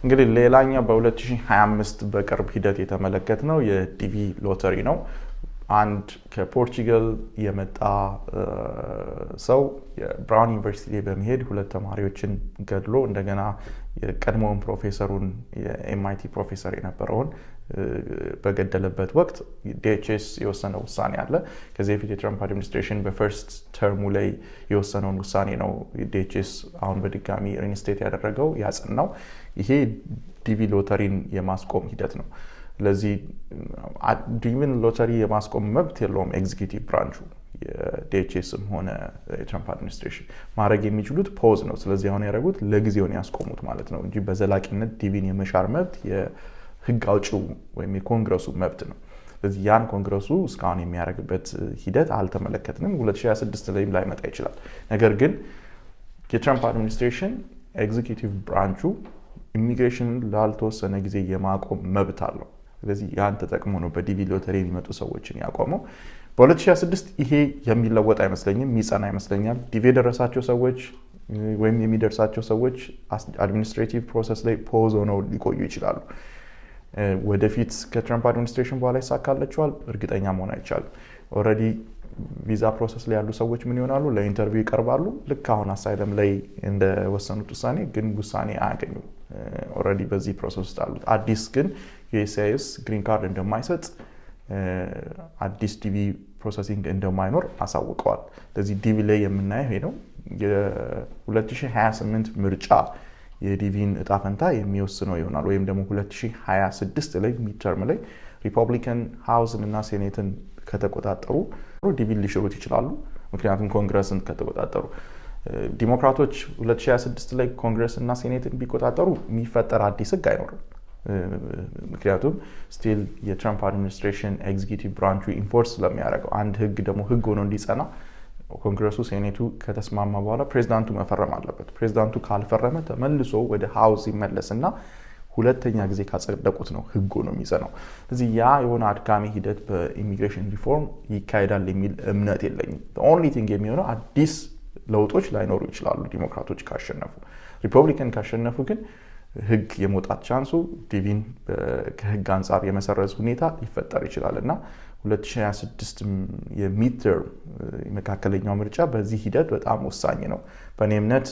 እንግዲህ ሌላኛው በ2025 በቅርብ ሂደት የተመለከትነው የዲቪ ሎተሪ ነው። አንድ ከፖርቹጋል የመጣ ሰው የብራውን ዩኒቨርሲቲ በመሄድ ሁለት ተማሪዎችን ገድሎ እንደገና የቀድሞውን ፕሮፌሰሩን የኤምአይቲ ፕሮፌሰር የነበረውን በገደለበት ወቅት ዲኤችኤስ የወሰነው ውሳኔ አለ። ከዚህ በፊት የትራምፕ አድሚኒስትሬሽን በፈርስት ተርሙ ላይ የወሰነውን ውሳኔ ነው ዲኤችኤስ አሁን በድጋሚ ሪንስቴት ያደረገው ያጸናው። ይሄ ዲቪ ሎተሪን የማስቆም ሂደት ነው። ስለዚህ ዲቪን ሎተሪ የማስቆም መብት የለውም ኤግዚኪዩቲቭ ብራንቹ የዲኤችኤስም ሆነ የትራምፕ አድሚኒስትሬሽን ማድረግ የሚችሉት ፖዝ ነው። ስለዚህ አሁን ያደረጉት ለጊዜውን ያስቆሙት ማለት ነው እንጂ በዘላቂነት ዲቪን የመሻር መብት የህግ አውጪው ወይም የኮንግረሱ መብት ነው። ስለዚህ ያን ኮንግረሱ እስካሁን የሚያደርግበት ሂደት አልተመለከትንም። 2026 ላይም ላይመጣ ይችላል። ነገር ግን የትራምፕ አድሚኒስትሬሽን ኤግዚኪዩቲቭ ብራንቹ ኢሚግሬሽንን ላልተወሰነ ጊዜ የማቆም መብት አለው። ስለዚህ ያን ተጠቅሞ ነው በዲቪ ሎተሪ የሚመጡ ሰዎችን ያቆመው። በ2026 ይሄ የሚለወጥ አይመስለኝም፣ የሚጸና አይመስለኛል። ዲቪ የደረሳቸው ሰዎች ወይም የሚደርሳቸው ሰዎች አድሚኒስትሬቲቭ ፕሮሰስ ላይ ፖዝ ሆነው ሊቆዩ ይችላሉ። ወደፊት ከትራምፕ አድሚኒስትሬሽን በኋላ ይሳካላቸዋል እርግጠኛ መሆን አይቻልም። ኦልሬዲ ቪዛ ፕሮሰስ ላይ ያሉ ሰዎች ምን ይሆናሉ? ለኢንተርቪው ይቀርባሉ። ልክ አሁን አሳይለም ላይ እንደወሰኑት ውሳኔ ግን ውሳኔ አያገኙም። ኦልሬዲ በዚህ ፕሮሰስ ውስጥ አሉት። አዲስ ግን ዩኤስሲአይኤስ ግሪን ካርድ እንደማይሰጥ አዲስ ዲቪ ፕሮሰሲንግ እንደማይኖር አሳውቀዋል። ስለዚህ ዲቪ ላይ የምናየው ይሄ ነው። የ2028 ምርጫ የዲቪን እጣ ፈንታ የሚወስነው ይሆናል። ወይም ደግሞ 2026 ላይ ሚድተርም ላይ ሪፐብሊካን ሃውስን እና ሴኔትን ከተቆጣጠሩ ዲቪን ሊሽሩት ይችላሉ። ምክንያቱም ኮንግረስን ከተቆጣጠሩ ዲሞክራቶች 2026 ላይ ኮንግረስ እና ሴኔትን ቢቆጣጠሩ የሚፈጠር አዲስ ህግ አይኖርም። ምክንያቱም ስቲል የትራምፕ አድሚኒስትሬሽን ኤግዚኪዩቲቭ ብራንቹ ኢንፎርስ ስለሚያደርገው አንድ ህግ ደግሞ ህግ ሆኖ እንዲጸና ኮንግረሱ ሴኔቱ ከተስማማ በኋላ ፕሬዚዳንቱ መፈረም አለበት። ፕሬዚዳንቱ ካልፈረመ ተመልሶ ወደ ሃውስ ይመለስና ሁለተኛ ጊዜ ካጸደቁት ነው ህጉ ነው የሚጸናው። ስለዚህ ያ የሆነ አድካሚ ሂደት በኢሚግሬሽን ሪፎርም ይካሄዳል የሚል እምነት የለኝም። ኦንሊ ቲንግ የሚሆነው አዲስ ለውጦች ላይኖሩ ይችላሉ ዲሞክራቶች ካሸነፉ። ሪፐብሊካን ካሸነፉ ግን ህግ የመውጣት ቻንሱ ዲቪን ከህግ አንጻር የመሰረዝ ሁኔታ ሊፈጠር ይችላል እና 2026 የሚድተርም የመካከለኛው ምርጫ በዚህ ሂደት በጣም ወሳኝ ነው። በእኔ እምነት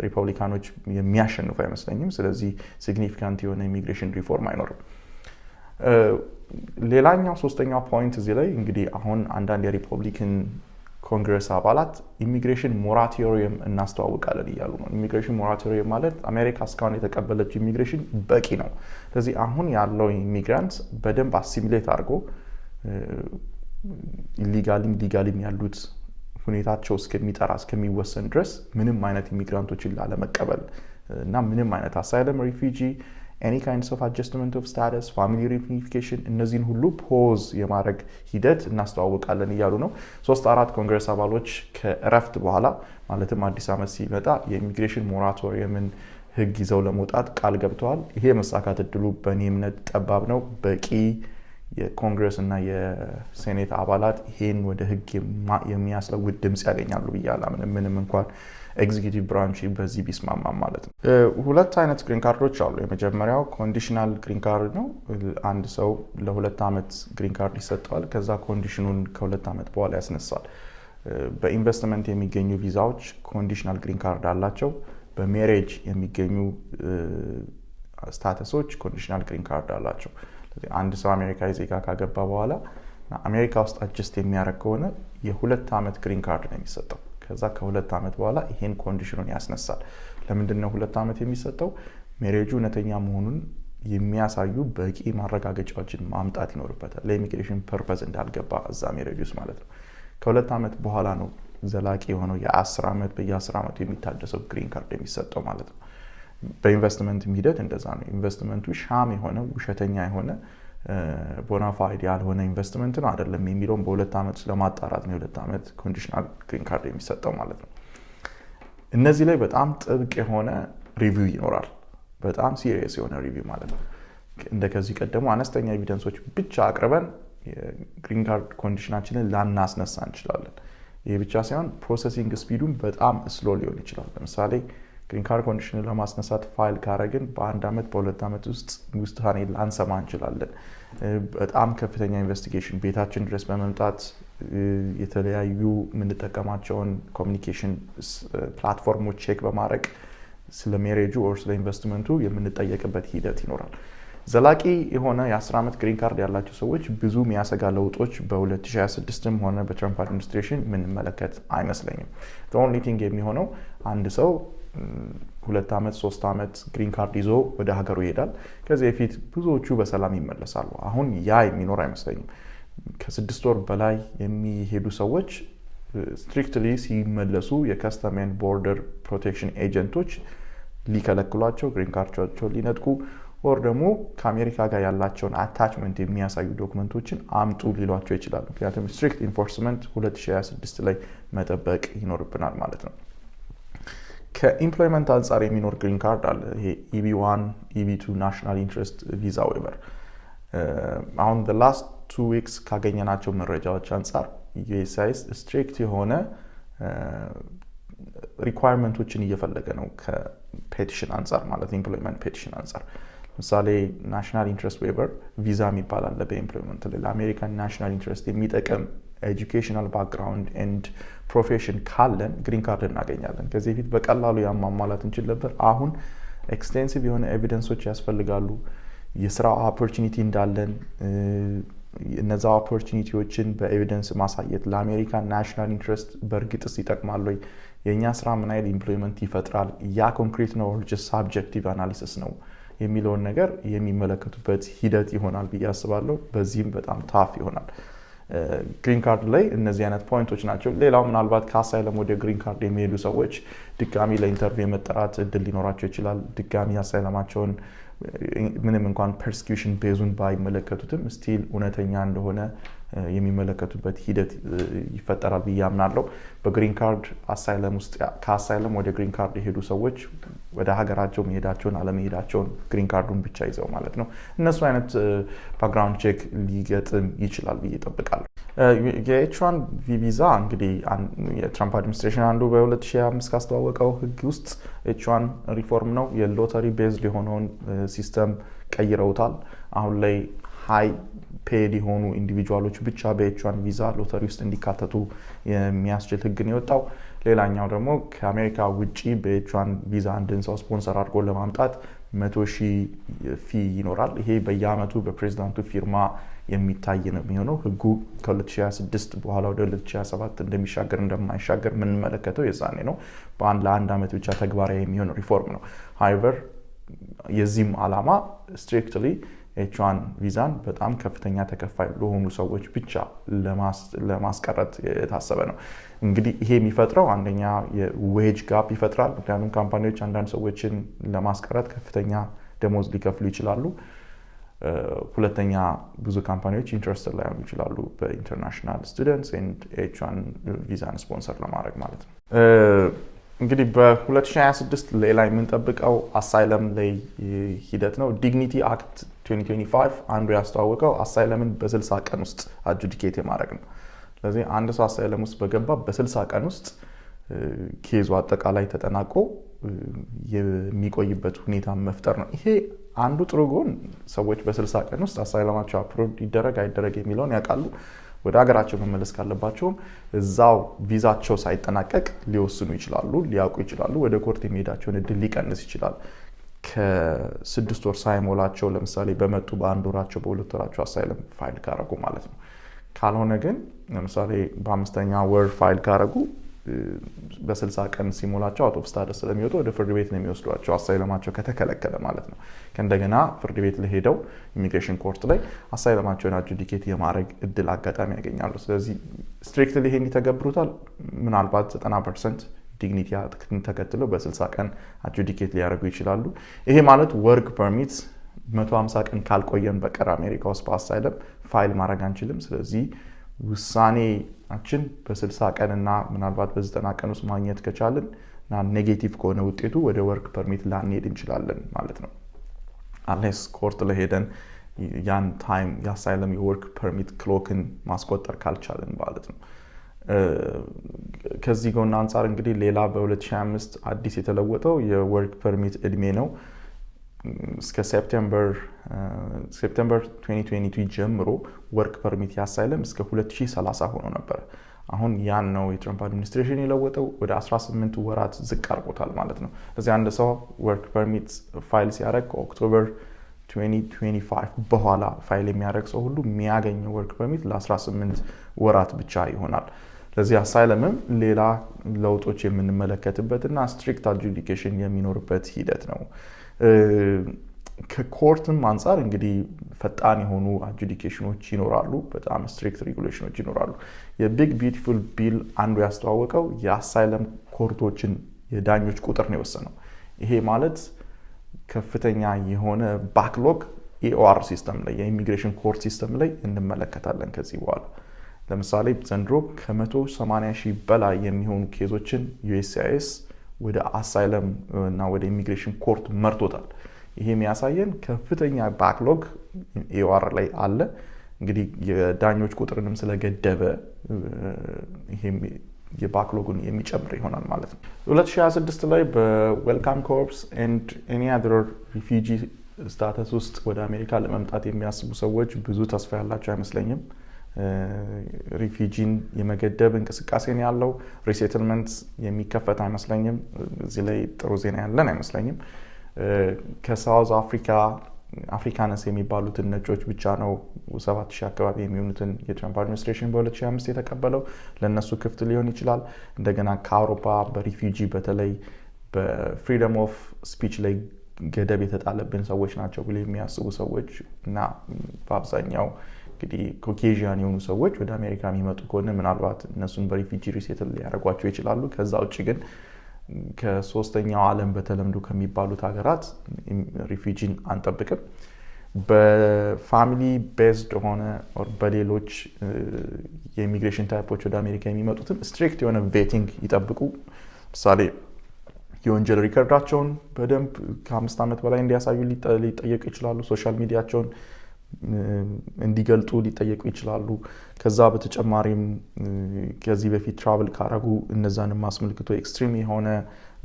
ሪፐብሊካኖች የሚያሸንፉ አይመስለኝም። ስለዚህ ሲግኒፊካንት የሆነ ኢሚግሬሽን ሪፎርም አይኖርም። ሌላኛው ሶስተኛው ፖይንት እዚህ ላይ እንግዲህ አሁን አንዳንድ የሪፐብሊካን ኮንግረስ አባላት ኢሚግሬሽን ሞራቶሪየም እናስተዋውቃለን እያሉ ነው። ኢሚግሬሽን ሞራቶሪየም ማለት አሜሪካ እስካሁን የተቀበለችው ኢሚግሬሽን በቂ ነው። ስለዚህ አሁን ያለው ኢሚግራንት በደንብ አሲሚሌት አድርጎ ሊጋሊም ያሉት ሁኔታቸው እስከሚጠራ እስከሚወሰን ድረስ ምንም አይነት ኢሚግራንቶችን ላለመቀበል እና ምንም አይነት አሳይለም ሪፊጂ any kinds of adjustment of status family reunification እነዚህን ሁሉ ፖዝ የማድረግ ሂደት እናስተዋውቃለን እያሉ ነው። 3-4 ኮንግረስ አባሎች ከእረፍት በኋላ ማለትም አዲስ ዓመት ሲመጣ የኢሚግሬሽን ሞራቶሪየምን ህግ ይዘው ለመውጣት ቃል ገብተዋል። ይሄ መሳካት እድሉ በእኔ እምነት ጠባብ ነው። በቂ የኮንግረስ እና የሴኔት አባላት ይሄን ወደ ህግ የሚያስለውጥ ድምጽ ያገኛሉ ብዬ አላምንም፣ ምንም እንኳን ኤግዚኪዩቲቭ ብራንች በዚህ ቢስማማም ማለት ነው። ሁለት አይነት ግሪን ካርዶች አሉ። የመጀመሪያው ኮንዲሽናል ግሪን ካርድ ነው። አንድ ሰው ለ2 ዓመት ግሪን ካርድ ይሰጠዋል። ከዛ ኮንዲሽኑን ከ2 ዓመት በኋላ ያስነሳል። በኢንቨስትመንት የሚገኙ ቪዛዎች ኮንዲሽናል ግሪን ካርድ አላቸው። በሜሬጅ የሚገኙ ስታተሶች ኮንዲሽናል ግሪን ካርድ አላቸው። አንድ ሰው አሜሪካዊ ዜጋ ካገባ በኋላ አሜሪካ ውስጥ አጀስት የሚያደርግ ከሆነ የ2 ዓመት ግሪን ካርድ ነው የሚሰጠው። ከዛ ከ2 ዓመት በኋላ ይሄን ኮንዲሽኑን ያስነሳል። ለምንድን ነው 2 ዓመት የሚሰጠው? ሜሬጁ እውነተኛ መሆኑን የሚያሳዩ በቂ ማረጋገጫዎችን ማምጣት ይኖርበታል። ለኢሚግሬሽን ፐርፐዝ እንዳልገባ እዛ ሜሬጅ ውስጥ ማለት ነው። ከ2 ዓመት በኋላ ነው ዘላቂ የሆነው የ10 ዓመት በየ10 ዓመቱ የሚታደሰው ግሪን ካርድ የሚሰጠው ማለት ነው። በኢንቨስትመንት ሂደት እንደዛ ነው። ኢንቨስትመንቱ ሻም የሆነ ውሸተኛ የሆነ ቦናፋይድ ያልሆነ ኢንቨስትመንት ነው አይደለም የሚለውን በ2 ዓመት ለማጣራት ነው የ2 ዓመት ኮንዲሽናል ግሪን ካርድ የሚሰጠው ማለት ነው። እነዚህ ላይ በጣም ጥብቅ የሆነ ሪቪው ይኖራል። በጣም ሲሪየስ የሆነ ሪቪው ማለት ነው። እንደከዚህ ቀደሙ አነስተኛ ኤቪደንሶች ብቻ አቅርበን የግሪን ካርድ ኮንዲሽናችንን ላናስነሳ እንችላለን። ይህ ብቻ ሳይሆን ፕሮሰሲንግ ስፒዱን በጣም ስሎ ሊሆን ይችላል። ለምሳሌ ግሪን ካርድ ኮንዲሽንን ለማስነሳት ፋይል ካረግን በአንድ ዓመት በሁለት ዓመት ውስጥ ውሳኔ ላንሰማ እንችላለን። በጣም ከፍተኛ ኢንቨስቲጌሽን ቤታችን ድረስ በመምጣት የተለያዩ የምንጠቀማቸውን ኮሚኒኬሽን ፕላትፎርሞች ቼክ በማድረግ ስለ ሜሬጁ ኦር ስለ ኢንቨስትመንቱ የምንጠየቅበት ሂደት ይኖራል። ዘላቂ የሆነ የ10 ዓመት ግሪን ካርድ ያላቸው ሰዎች ብዙ የሚያሰጋ ለውጦች በ2026ም ሆነ በትራምፕ አድሚኒስትሬሽን የምንመለከት አይመስለኝም። ኦንሊ ቲንግ የሚሆነው አንድ ሰው 2 ዓመት 3 ዓመት ግሪን ካርድ ይዞ ወደ ሀገሩ ይሄዳል። ከዚህ በፊት ብዙዎቹ በሰላም ይመለሳሉ። አሁን ያ የሚኖር አይመስለኝም። ከ6 ወር በላይ የሚሄዱ ሰዎች ስትሪክትሊ ሲመለሱ የከስተም ኤንድ ቦርደር ፕሮቴክሽን ኤጀንቶች ሊከለክሏቸው፣ ግሪን ካርዳቸውን ሊነጥቁ ወር ደግሞ ከአሜሪካ ጋር ያላቸውን አታችመንት የሚያሳዩ ዶክመንቶችን አምጡ ሊሏቸው ይችላሉ። ምክንያቱም ስትሪክት ኢንፎርስመንት 2026 ላይ መጠበቅ ይኖርብናል ማለት ነው። ከኢምፕሎይመንት አንጻር የሚኖር ግሪን ካርድ አለ። ይሄ EB1 EB2 ናሽናል ኢንትረስት ቪዛ ዌቨር። አሁን ላስት 2 ዊክስ ካገኘናቸው መረጃዎች አንጻር ዩኤስሲአይኤስ ስትሪክት የሆነ ሪኳየርመንቶችን እየፈለገ ነው ከፔቲሽን አንጻር ማለት ኢምፕሎይመንት ፔቲሽን አንጻር። ለምሳሌ ናሽናል ኢንትረስት ዌቨር ቪዛ የሚባል አለ በኢምፕሎይመንት ላይ ለአሜሪካን ናሽናል ኢንትረስት የሚጠቅም ኤጁኬሽናል ባክግራውንድ ኤንድ ፕሮፌሽን ካለን ግሪን ካርድ እናገኛለን። ከዚህ በፊት በቀላሉ ያሟላት እንችል ነበር። አሁን ኤክስቴንሲቭ የሆነ ኤቪደንሶች ያስፈልጋሉ። የስራ ኦፖርቹኒቲ እንዳለን እነዛ ኦፖርቹኒቲዎችን በኤቪደንስ ማሳየት ለአሜሪካን ናሽናል ኢንትረስት በእርግጥስ ይጠቅማል ወይ? የእኛ ስራ ምን አይነት ኢምፕሎይመንት ይፈጥራል? ያ ኮንክሪት ነው ጀስት ሳብጀክቲቭ አናሊሲስ ነው የሚለውን ነገር የሚመለከቱበት ሂደት ይሆናል ብዬ አስባለሁ። በዚህም በጣም ታፍ ይሆናል። ግሪን ካርድ ላይ እነዚህ አይነት ፖይንቶች ናቸው። ሌላው ምናልባት ከአሳይለም ወደ ግሪን ካርድ የሚሄዱ ሰዎች ድጋሚ ለኢንተርቪው የመጠራት እድል ሊኖራቸው ይችላል። ድጋሚ አሳይለማቸውን ምንም እንኳን ፐርሲኪዩሽን ቤዙን ባይመለከቱትም ስቲል እውነተኛ እንደሆነ የሚመለከቱበት ሂደት ይፈጠራል ብዬ አምናለሁ። በግሪን ካርድ አሳይለም ውስጥ ከአሳይለም ወደ ግሪን ካርድ የሄዱ ሰዎች ወደ ሀገራቸው መሄዳቸውን አለመሄዳቸውን ግሪን ካርዱን ብቻ ይዘው ማለት ነው እነሱ አይነት ባክግራውንድ ቼክ ሊገጥም ይችላል ብዬ እጠብቃለሁ። የኤች1 ቪዛ እንግዲህ የትራምፕ አድሚኒስትሬሽን አንዱ በ2005 ካስተዋወቀው ህግ ውስጥ ኤች1 ሪፎርም ነው። የሎተሪ ቤዝድ የሆነውን ሲስተም ቀይረውታል። አሁን ላይ ሃይ ፔድ የሆኑ ኢንዲቪጁዋሎች ብቻ በኤች1 ቪዛ ሎተሪ ውስጥ እንዲካተቱ የሚያስችል ህግ ነው የወጣው። ሌላኛው ደግሞ ከአሜሪካ ውጪ በኤች1 ቪዛ አንድን ሰው ስፖንሰር አድርጎ ለማምጣት 100,000 ፊ ይኖራል። ይሄ በየአመቱ በፕሬዚዳንቱ ፊርማ የሚታይ ነው የሚሆነው። ህጉ ከ2026 በኋላ ወደ 2027 እንደሚሻገር እንደማይሻገር የምንመለከተው የዛኔ ነው። ለአንድ ዓመት ብቻ ተግባራዊ የሚሆን ሪፎርም ነው። ሃይቨር የዚህም ዓላማ ስትሪክትሊ ኤች1 ቪዛን በጣም ከፍተኛ ተከፋይ ለሆኑ ሰዎች ብቻ ለማስቀረት የታሰበ ነው። እንግዲህ ይሄ የሚፈጥረው አንደኛ የዌጅ ጋፕ ይፈጥራል። ምክንያቱም ካምፓኒዎች አንዳንድ ሰዎችን ለማስቀረት ከፍተኛ ደሞዝ ሊከፍሉ ይችላሉ። ሁለተኛ ብዙ ካምፓኒዎች ኢንትረስትድ ላይሆኑ ይችላሉ በኢንተርናሽናል ስቱደንትስ ኤንድ ኤች1 ቪዛን ስፖንሰር ለማድረግ ማለት ነው። እንግዲህ በ2026 ሌላ የምንጠብቀው አሳይለም ላይ ሂደት ነው። ዲግኒቲ አክት 2025 አንዱ ያስተዋወቀው አሳይለምን በ60 ቀን ውስጥ አጁዲኬት የማድረግ ነው። ስለዚህ አንድ ሰው አሳይለም ውስጥ በገባ በ60 ቀን ውስጥ ኬዙ አጠቃላይ ተጠናቆ የሚቆይበት ሁኔታ መፍጠር ነው። ይሄ አንዱ ጥሩ ጎን ሰዎች በ60 ቀን ውስጥ አሳይለማቸው አፕሮቭ ይደረግ አይደረግ የሚለውን ያውቃሉ። ወደ ሀገራቸው መመለስ ካለባቸውም እዛው ቪዛቸው ሳይጠናቀቅ ሊወስኑ ይችላሉ፣ ሊያውቁ ይችላሉ። ወደ ኮርት የሚሄዳቸውን እድል ሊቀንስ ይችላል። ከ6 ወር ሳይሞላቸው ለምሳሌ በመጡ በአንድ ወራቸው በሁለት ወራቸው አሳይለም ፋይል ካረጉ ማለት ነው። ካልሆነ ግን ለምሳሌ በ5ኛ ወር ፋይል ካረጉ በ60 ቀን ሲሞላቸው አውት ኦፍ ስታተስ ስለሚወጡ ወደ ፍርድ ቤት ነው የሚወስዷቸው አሳይለማቸው ከተከለከለ ማለት ነው። ከእንደገና ፍርድ ቤት ለሄደው ኢሚግሬሽን ኮርት ላይ አሳይለማቸውን አጁዲኬት የማድረግ እድል አጋጣሚ ያገኛሉ። ስለዚህ ስትሪክትሊ ይሄን ይተገብሩታል። ምናልባት 90% ዲግኒቲ ተከትለው በ60 ቀን አጁዲኬት ሊያደርጉ ይችላሉ። ይሄ ማለት ወርክ ፐርሚት 150 ቀን ካልቆየን በቀር አሜሪካ ውስጥ በአሳይለም ፋይል ማድረግ አንችልም። ስለዚህ ውሳኔያችን በ60 ቀን እና ምናልባት በ90 ቀን ውስጥ ማግኘት ከቻልን እና ኔጌቲቭ ከሆነ ውጤቱ ወደ ወርክ ፐርሚት ላንሄድ እንችላለን ማለት ነው። አንሌስ ኮርት ለሄደን ያን ታይም የአሳይለም የወርክ ፐርሚት ክሎክን ማስቆጠር ካልቻለን ማለት ነው። ከዚህ ጎን አንጻር እንግዲህ ሌላ በ2025 አዲስ የተለወጠው የወርክ ፐርሚት እድሜ ነው። እስከ ሴፕቴምበር 2022 ጀምሮ ወርክ ፐርሚት የአሳይለም እስከ 2030 ሆኖ ነበር። አሁን ያን ነው የትራምፕ አድሚኒስትሬሽን የለወጠው፣ ወደ 18 ወራት ዝቅ አድርጎታል ማለት ነው። ስለዚህ አንድ ሰው ወርክ ፐርሚት ፋይል ሲያደርግ ከኦክቶበር 2025 በኋላ ፋይል የሚያደርግ ሰው ሁሉ የሚያገኘው ወርክ ፐርሚት ለ18 ወራት ብቻ ይሆናል። ስለዚህ አሳይለምም ሌላ ለውጦች የምንመለከትበትና ስትሪክት አጁዲኬሽን የሚኖርበት ሂደት ነው። ከኮርትም አንጻር እንግዲህ ፈጣን የሆኑ አጁዲኬሽኖች ይኖራሉ፣ በጣም ስትሪክት ሬጉሌሽኖች ይኖራሉ። የቢግ ቢዩቲፉል ቢል አንዱ ያስተዋወቀው የአሳይለም ኮርቶችን የዳኞች ቁጥር ነው የወሰነው። ይሄ ማለት ከፍተኛ የሆነ ባክሎግ ኤኦአር ሲስተም ላይ የኢሚግሬሽን ኮርት ሲስተም ላይ እንመለከታለን ከዚህ በኋላ። ለምሳሌ ዘንድሮ ከ180 ሺህ በላይ የሚሆኑ ኬዞችን ዩኤስሲአይኤስ ወደ አሳይለም እና ወደ ኢሚግሬሽን ኮርት መርቶታል። ይሄ የሚያሳየን ከፍተኛ ባክሎግ ኤኦአር ላይ አለ። እንግዲህ የዳኞች ቁጥርንም ስለገደበ ይሄም የባክሎጉን የሚጨምር ይሆናል ማለት ነው። 2026 ላይ በዌልካም ኮርፕስ ኤንድ ኤኒ አዘር ሪፊጂ ስታተስ ውስጥ ወደ አሜሪካ ለመምጣት የሚያስቡ ሰዎች ብዙ ተስፋ ያላቸው አይመስለኝም። ሪፊጂን የመገደብ እንቅስቃሴ ነው ያለው። ሪሴትልመንት የሚከፈት አይመስለኝም። እዚህ ላይ ጥሩ ዜና ያለን አይመስለኝም። ከሳውዝ አፍሪካነስ የሚባሉትን ነጮች ብቻ ነው 7,000 አካባቢ የሚሆኑትን የትራምፕ አድሚኒስትሬሽን በ2025 የተቀበለው። ለእነሱ ክፍት ሊሆን ይችላል። እንደገና ከአውሮፓ በሪፊጂ በተለይ በፍሪደም ኦፍ ስፒች ላይ ገደብ የተጣለብን ሰዎች ናቸው ብሎ የሚያስቡ ሰዎች እና በአብዛኛው እንግዲህ ኮኬዥያን የሆኑ ሰዎች ወደ አሜሪካ የሚመጡ ከሆነ ምናልባት እነሱን በሪፊጂ ሪሴትል ሊያደርጓቸው ይችላሉ። ከዛ ውጭ ግን ከሶስተኛው ዓለም በተለምዶ ከሚባሉት ሀገራት ሪፊጂን አንጠብቅም። በፋሚሊ ቤዝድ ሆነ በሌሎች የኢሚግሬሽን ታይፖች ወደ አሜሪካ የሚመጡትን ስትሪክት የሆነ ቬቲንግ ይጠብቁ። ምሳሌ የወንጀል ሪከርዳቸውን በደንብ ከ5 ዓመት በላይ እንዲያሳዩ ሊጠየቁ ይችላሉ። ሶሻል ሚዲያቸውን እንዲገልጡ ሊጠየቁ ይችላሉ። ከዛ በተጨማሪም ከዚህ በፊት ትራቭል ካረጉ እነዛንም አስመልክቶ ኤክስትሪም የሆነ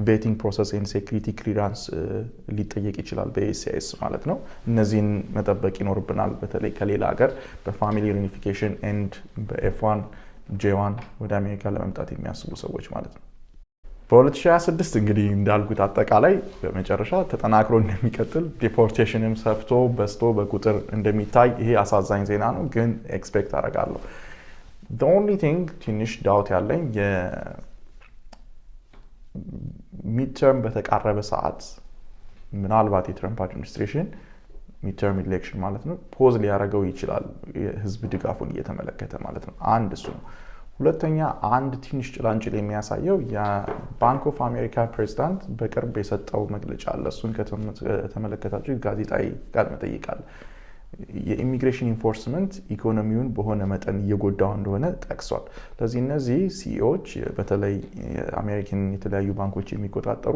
ቬቲንግ ፕሮሰስ ኤንድ ሴኩሪቲ ክሊራንስ ሊጠየቅ ይችላል በኤሲአይኤስ ማለት ነው። እነዚህን መጠበቅ ይኖርብናል። በተለይ ከሌላ ሀገር በፋሚሊ ሪዩኒፊኬሽን ኤንድ በኤፍ1 ጄ1 ወደ አሜሪካ ለመምጣት የሚያስቡ ሰዎች ማለት ነው። በ2026 እንግዲህ እንዳልኩት አጠቃላይ በመጨረሻ ተጠናክሮ እንደሚቀጥል ዲፖርቴሽንም ሰፍቶ በስቶ በቁጥር እንደሚታይ ይሄ አሳዛኝ ዜና ነው፣ ግን ኤክስፔክት አደርጋለሁ። the only thing ትንሽ ዳውት ያለኝ የሚድተርም በተቃረበ ሰዓት ምናልባት የትራምፕ አድሚኒስትሬሽን ሚድተርም ኢሌክሽን ማለት ነው ፖዝ ሊያደርገው ይችላል፣ የህዝብ ድጋፉን እየተመለከተ ማለት ነው። አንድ እሱ ነው። ሁለተኛ አንድ ትንሽ ጭላንጭል የሚያሳየው የባንክ ኦፍ አሜሪካ ፕሬዚዳንት በቅርብ የሰጠው መግለጫ አለ። እሱን ከተመለከታችሁ ጋዜጣዊ ቃለ መጠይቅ አለ። የኢሚግሬሽን ኢንፎርስመንት ኢኮኖሚውን በሆነ መጠን እየጎዳው እንደሆነ ጠቅሷል። ስለዚህ እነዚህ ሲኢኦዎች በተለይ የአሜሪካን የተለያዩ ባንኮች የሚቆጣጠሩ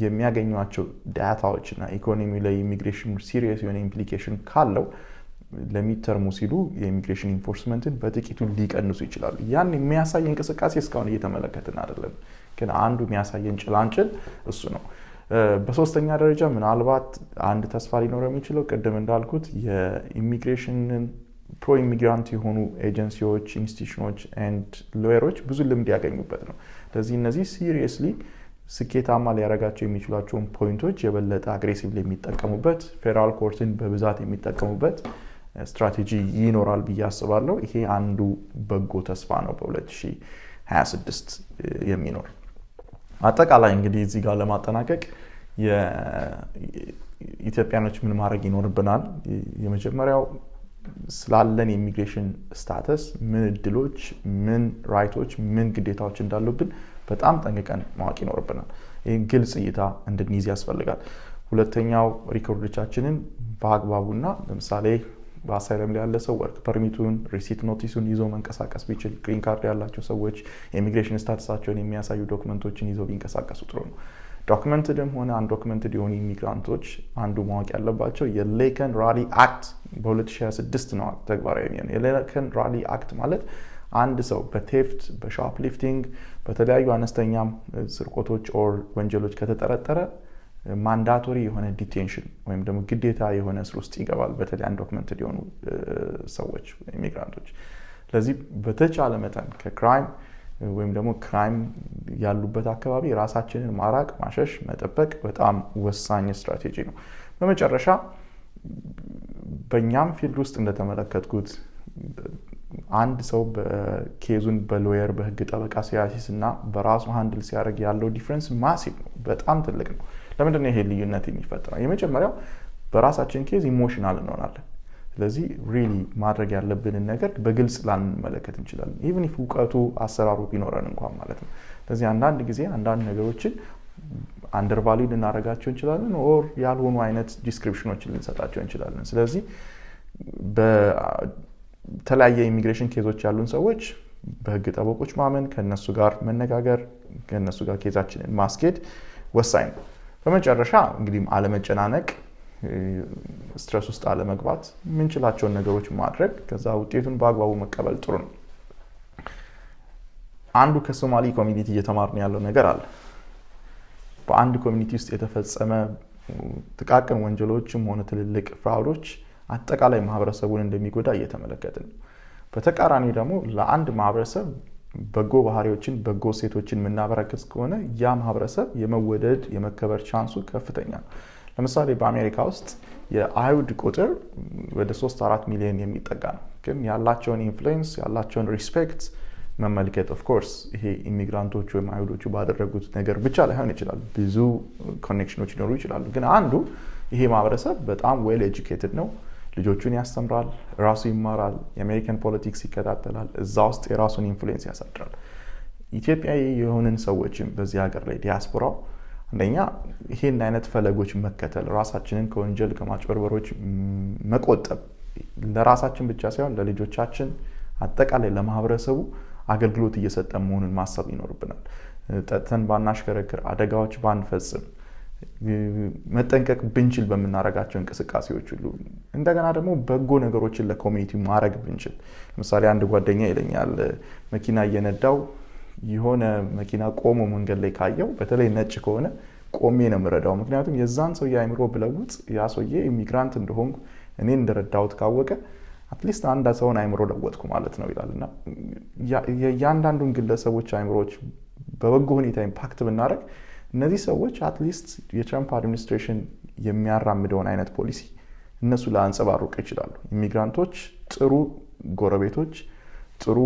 የሚያገኟቸው ዳታዎች እና ኢኮኖሚ ላይ ኢሚግሬሽን ሲሪየስ የሆነ ኢምፕሊኬሽን ካለው ለሚተርሙ ሲሉ የኢሚግሬሽን ኢንፎርስመንትን በጥቂቱ ሊቀንሱ ይችላሉ። ያን የሚያሳይ እንቅስቃሴ እስካሁን እየተመለከትን አይደለም፣ ግን አንዱ የሚያሳየን ጭላንጭል እሱ ነው። በሶስተኛ ደረጃ ምናልባት አንድ ተስፋ ሊኖረው የሚችለው ቅድም እንዳልኩት የኢሚግሬሽንን ፕሮ ኢሚግራንት የሆኑ ኤጀንሲዎች፣ ኢንስቲትዩሽኖች ኤንድ ሎየሮች ብዙ ልምድ ያገኙበት ነው። ስለዚህ እነዚህ ሲሪየስሊ ስኬታማ ሊያደርጋቸው የሚችሏቸውን ፖይንቶች የበለጠ አግሬሲቭሊ የሚጠቀሙበት ፌዴራል ኮርትን በብዛት የሚጠቀሙበት ስትራቴጂ ይኖራል ብዬ አስባለሁ። ይሄ አንዱ በጎ ተስፋ ነው በ2026 የሚኖር። አጠቃላይ እንግዲህ እዚህ ጋር ለማጠናቀቅ የኢትዮጵያኖች ምን ማድረግ ይኖርብናል? የመጀመሪያው ስላለን የኢሚግሬሽን ስታተስ ምን እድሎች፣ ምን ራይቶች፣ ምን ግዴታዎች እንዳሉብን በጣም ጠንቅቀን ማወቅ ይኖርብናል። ይህ ግልጽ እይታ እንድንይዝ ያስፈልጋል። ሁለተኛው ሪኮርዶቻችንን በአግባቡና ለምሳሌ በአሳይለም ላይ ያለ ሰው ወርክ ፐርሚቱን፣ ሪሲት ኖቲሱን ይዞ መንቀሳቀስ ቢችል፣ ግሪን ካርድ ያላቸው ሰዎች የኢሚግሬሽን ስታተሳቸውን የሚያሳዩ ዶክመንቶችን ይዘው ቢንቀሳቀሱ ጥሩ ነው። ዶክመንትድም ሆነ አንዶክመንትድ የሆኑ ኢሚግራንቶች አንዱ ማወቅ ያለባቸው የሌከን ራሊ አክት በ2026 ነው ተግባራዊ የሚሆነው። የሌከን ራሊ አክት ማለት አንድ ሰው በቴፍት በሾፕሊፍቲንግ በተለያዩ አነስተኛ ስርቆቶች ኦር ወንጀሎች ከተጠረጠረ ማንዳቶሪ የሆነ ዲቴንሽን ወይም ደግሞ ግዴታ የሆነ እስር ውስጥ ይገባል። በተለይ አንዶክመንትድ የሆኑ ሰዎች ኢሚግራንቶች። ስለዚህ በተቻለ መጠን ከክራይም ወይም ደግሞ ክራይም ያሉበት አካባቢ ራሳችንን ማራቅ፣ ማሸሽ፣ መጠበቅ በጣም ወሳኝ ስትራቴጂ ነው። በመጨረሻ በእኛም ፊልድ ውስጥ እንደተመለከትኩት አንድ ሰው በኬዙን በሎየር በህግ ጠበቃ ሲያሲስ እና በራሱ ሃንድል ሲያደርግ ያለው ዲፍረንስ ማሲቭ ነው፣ በጣም ትልቅ ነው። ለምንድነው ይሄ ልዩነት የሚፈጠረው? የመጀመሪያው በራሳችን ኬዝ ኢሞሽናል እንሆናለን። ስለዚህ ሪሊ ማድረግ ያለብንን ነገር በግልጽ ላንመለከት እንችላለን፣ ኢቭን ኢፍ እውቀቱ አሰራሩ ቢኖረን እንኳን ማለት ነው። ስለዚህ አንዳንድ ጊዜ አንዳንድ ነገሮችን አንደርቫሊድ ልናደርጋቸው እንችላለን፣ ኦር ያልሆኑ አይነት ዲስክሪፕሽኖችን ልንሰጣቸው እንችላለን። ስለዚህ በተለያየ ኢሚግሬሽን ኬዞች ያሉን ሰዎች በህግ ጠበቆች ማመን፣ ከነሱ ጋር መነጋገር፣ ከነሱ ጋር ኬዛችንን ማስኬድ ወሳኝ ነው። በመጨረሻ እንግዲህ አለመጨናነቅ፣ ስትረስ ውስጥ አለመግባት፣ የምንችላቸውን ነገሮች ማድረግ፣ ከዛ ውጤቱን በአግባቡ መቀበል ጥሩ ነው። አንዱ ከሶማሊ ኮሚኒቲ እየተማርን ያለው ነገር አለ። በአንድ ኮሚኒቲ ውስጥ የተፈጸመ ጥቃቅን ወንጀሎችም ሆነ ትልልቅ ፍራውዶች አጠቃላይ ማህበረሰቡን እንደሚጎዳ እየተመለከትን ነው። በተቃራኒ ደግሞ ለአንድ ማህበረሰብ በጎ ባህሪዎችን በጎ ሴቶችን የምናበረክት ከሆነ ያ ማህበረሰብ የመወደድ የመከበር ቻንሱ ከፍተኛ ነው። ለምሳሌ በአሜሪካ ውስጥ የአይሁድ ቁጥር ወደ 3-4 ሚሊዮን የሚጠጋ ነው። ግን ያላቸውን ኢንፍሉዌንስ ያላቸውን ሪስፔክት መመልከት ኦፍኮርስ ይሄ ኢሚግራንቶች ወይም አይሁዶቹ ባደረጉት ነገር ብቻ ላይሆን ይችላል። ብዙ ኮኔክሽኖች ሊኖሩ ይችላሉ። ግን አንዱ ይሄ ማህበረሰብ በጣም ዌል ኤጁኬትድ ነው። ልጆቹን ያስተምራል፣ ራሱ ይማራል፣ የአሜሪካን ፖለቲክስ ይከታተላል፣ እዛ ውስጥ የራሱን ኢንፍሉዌንስ ያሳድራል። ኢትዮጵያዊ የሆንን ሰዎችም በዚህ ሀገር ላይ ዲያስፖራው አንደኛ ይሄን አይነት ፈለጎች መከተል፣ ራሳችንን ከወንጀል ከማጭበርበሮች መቆጠብ፣ ለራሳችን ብቻ ሳይሆን ለልጆቻችን አጠቃላይ ለማህበረሰቡ አገልግሎት እየሰጠ መሆኑን ማሰብ ይኖርብናል። ጠጥተን ባናሽከረክር፣ አደጋዎች ባንፈጽም፣ መጠንቀቅ ብንችል በምናረጋቸው እንቅስቃሴዎች ሁሉ እንደገና ደግሞ በጎ ነገሮችን ለኮሚኒቲ ማድረግ ብንችል። ለምሳሌ አንድ ጓደኛ ይለኛል መኪና እየነዳው የሆነ መኪና ቆሞ መንገድ ላይ ካየው በተለይ ነጭ ከሆነ ቆሜ ነው የምረዳው። ምክንያቱም የዛን ሰው የአይምሮ ብለውጥ ያ ሰውዬ ኢሚግራንት እንደሆንኩ እኔ እንደረዳሁት ካወቀ አትሊስት አንድ ሰውን አይምሮ ለወጥኩ ማለት ነው ይላልና የእያንዳንዱን ግለሰቦች አይምሮች በበጎ ሁኔታ ኢምፓክት ብናደርግ እነዚህ ሰዎች አትሊስት የትራምፕ አድሚኒስትሬሽን የሚያራምደውን አይነት ፖሊሲ እነሱ ላንጸባርቁ ይችላሉ። ኢሚግራንቶች ጥሩ ጎረቤቶች፣ ጥሩ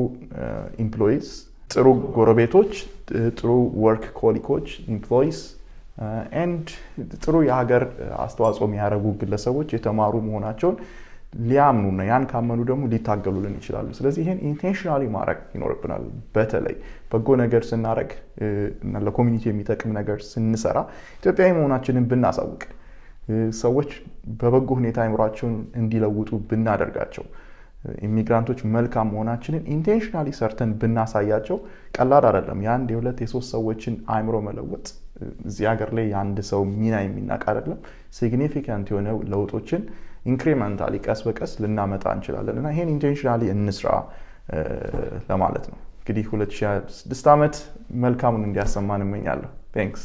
ኢምፕሎይስ፣ ጥሩ ጎረቤቶች፣ ጥሩ ወርክ ኮሊኮች ኢምፕሎይስ ኤንድ ጥሩ የሀገር አስተዋጽኦ የሚያደርጉ ግለሰቦች የተማሩ መሆናቸውን ሊያምኑ ነው። ያን ካመኑ ደግሞ ሊታገሉልን ይችላሉ። ስለዚህ ይሄን ኢንቴንሽናሊ ማድረግ ይኖርብናል። በተለይ በጎ ነገር ስናደርግ እና ለኮሚኒቲ የሚጠቅም ነገር ስንሰራ ኢትዮጵያዊ መሆናችንን ብናሳውቅ፣ ሰዎች በበጎ ሁኔታ አይምሯቸውን እንዲለውጡ ብናደርጋቸው፣ ኢሚግራንቶች መልካም መሆናችንን ኢንቴንሽናሊ ሰርተን ብናሳያቸው ቀላል አይደለም። የአንድ የሁለት የሶስት ሰዎችን አይምሮ መለወጥ እዚህ ሀገር ላይ የአንድ ሰው ሚና የሚናቅ አይደለም። ሲግኒፊካንት የሆነ ለውጦችን ኢንክሪመንታሊ ቀስ በቀስ ልናመጣ እንችላለን እና ይሄን ኢንቴንሽናሊ እንስራ ለማለት ነው። እንግዲህ 2026 ዓመት መልካሙን እንዲያሰማን እመኛለሁ። ቴንክስ